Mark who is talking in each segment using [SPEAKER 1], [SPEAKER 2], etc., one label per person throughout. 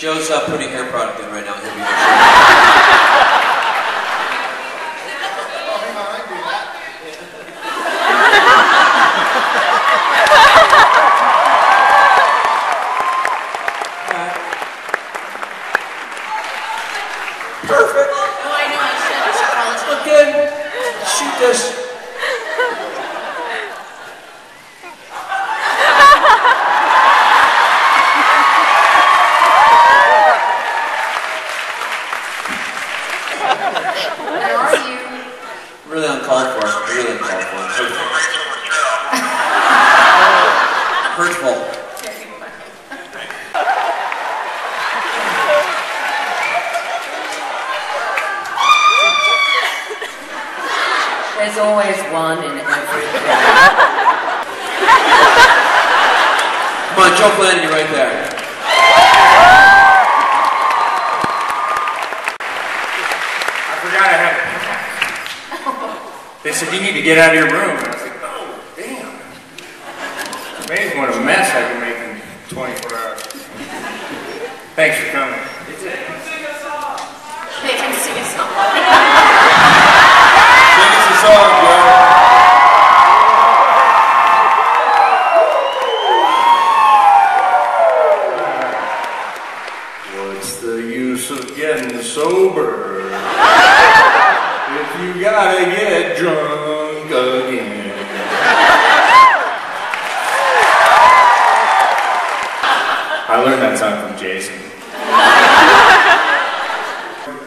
[SPEAKER 1] Joe's putting hair product in right now. He'll be there.
[SPEAKER 2] Oh, hang on, I can do that.
[SPEAKER 1] Perfect.
[SPEAKER 3] Oh, I know, I should call it.
[SPEAKER 1] Look good. Shoot this.
[SPEAKER 3] Where are you?
[SPEAKER 1] Really uncalled for. Really uncalled for. Hurtful. Hurtful.
[SPEAKER 3] There's always one in every crowd.
[SPEAKER 1] Come on, Joe Flanigan right there.
[SPEAKER 4] I forgot I had a They said, you need to get out of your room. And I was like, oh, damn. It's amazing what a mess I can make in 24 hours. Thanks for coming.
[SPEAKER 3] They can sing a song.
[SPEAKER 4] Sing us a song, Joe. What's the use of getting sober if you gotta get drunk again? I learned that song from Jason.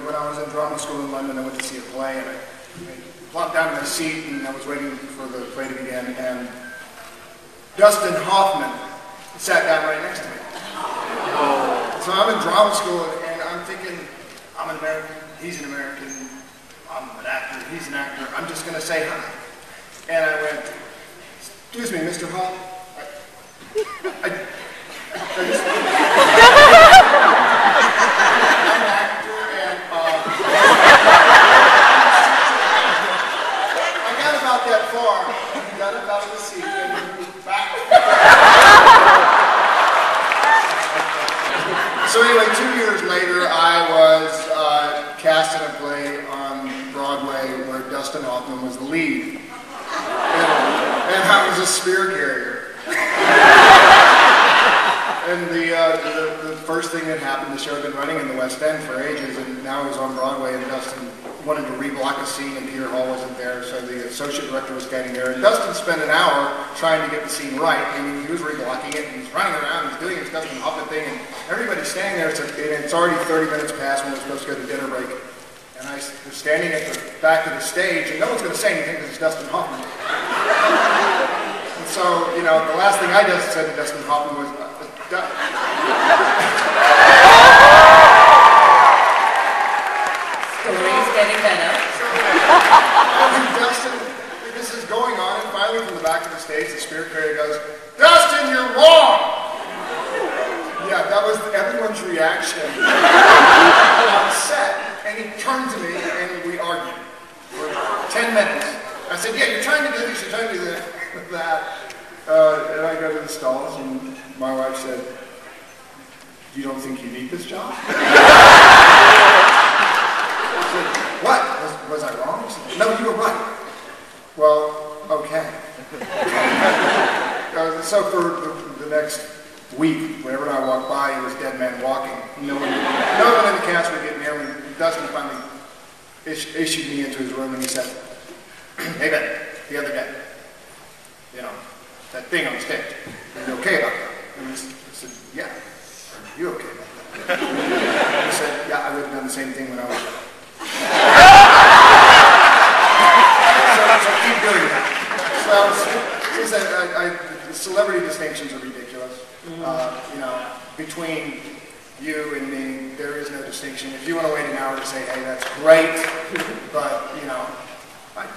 [SPEAKER 2] When I was in drama school in London, I went to see a play, and I plopped down in my seat, and I was waiting for the play to begin, and Dustin Hoffman sat down right next to me. So I'm in drama school, and I'm thinking, I'm an American, he's an American, I'm an actor, he's an actor, I'm just going to say hi. And I went, excuse me, Mr. Hoff, I just... I'm an actor, and I got about that far, got about the seat, and moved back. So anyway, 2 years later, I was cast in a play on Broadway where Dustin Hoffman was the lead. And I was a spear carrier. And the first thing that happened, the show had been running in the West End for ages, and now it was on Broadway, and Dustin wanted to reblock a scene, and Peter Hall wasn't there, so the associate director was standing there, and Dustin spent an hour trying to get the scene right. I mean, he was reblocking it, and he's running around, he's doing his Dustin Hoffman thing, and everybody's standing there, and it's already 30 minutes past when we're supposed to go to dinner break. And I was standing at the back of the stage, and no one's going to say anything because it's Dustin Hoffman. And so, you know, the last thing I just said to Dustin Hoffman was,
[SPEAKER 3] Story's getting better.
[SPEAKER 2] Dustin, this is going on, and finally from the back of the stage, the spirit carrier goes, Dustin, you're wrong! Yeah, that was everyone's reaction on set. And he turned to me, and we argued for 10 minutes. I said, yeah, you're trying to do this, you're trying to do that. And I go to the stalls, and my wife said, you don't think you need this job? I said, what? Was I wrong? She said, no, you were right. Well, okay. So for the next week, whenever I walked by, it was dead man walking. No one in the cast would get near me. Dustin finally issued me into his room, and he said, hey, Ben, the other day, you know, that thing on stage, are you okay about that? And I said, yeah. Are you okay about that? He said, yeah, I would have done the same thing when I was young. So keep doing that. So celebrity distinctions are ridiculous. You know, between you and me, there is no distinction. If you want to wait an hour to say, hey, that's great, but, you know, I'd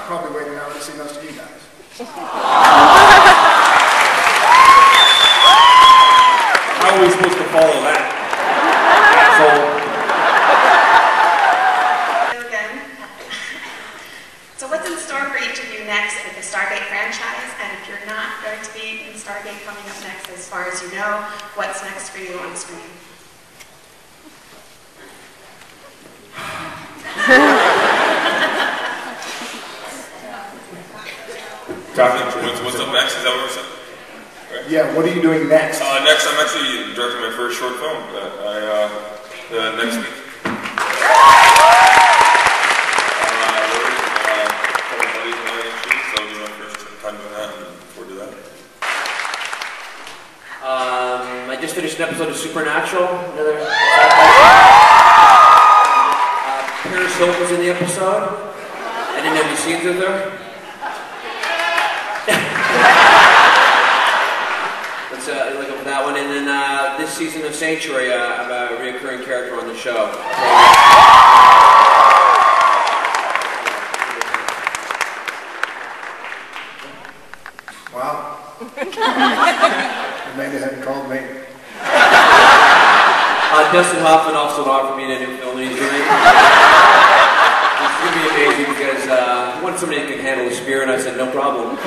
[SPEAKER 2] probably wait an hour to see most of you guys.
[SPEAKER 4] How are we supposed to follow that?
[SPEAKER 5] Hello again. So what's in store for each of you next with the Stargate franchise? And if you're not going to be in Stargate coming up next, as far as you know, what's next for you on screen?
[SPEAKER 6] What's up next? Is that what we're saying? Right.
[SPEAKER 2] Yeah, what are you doing next?
[SPEAKER 6] Next, I'm actually directing my first short film next week.
[SPEAKER 1] I just finished an episode of Supernatural. Another. Paris Hilton was in the episode. I didn't have any scenes with her. Let's look up that one. And then this season of Sanctuary, I'm a recurring character on the show.
[SPEAKER 2] Wow. Amanda hadn't called me.
[SPEAKER 1] Dustin Hoffman also offered me a new film that he's doing. It's going to be amazing because I want somebody that can handle the spear, and I said, no problem.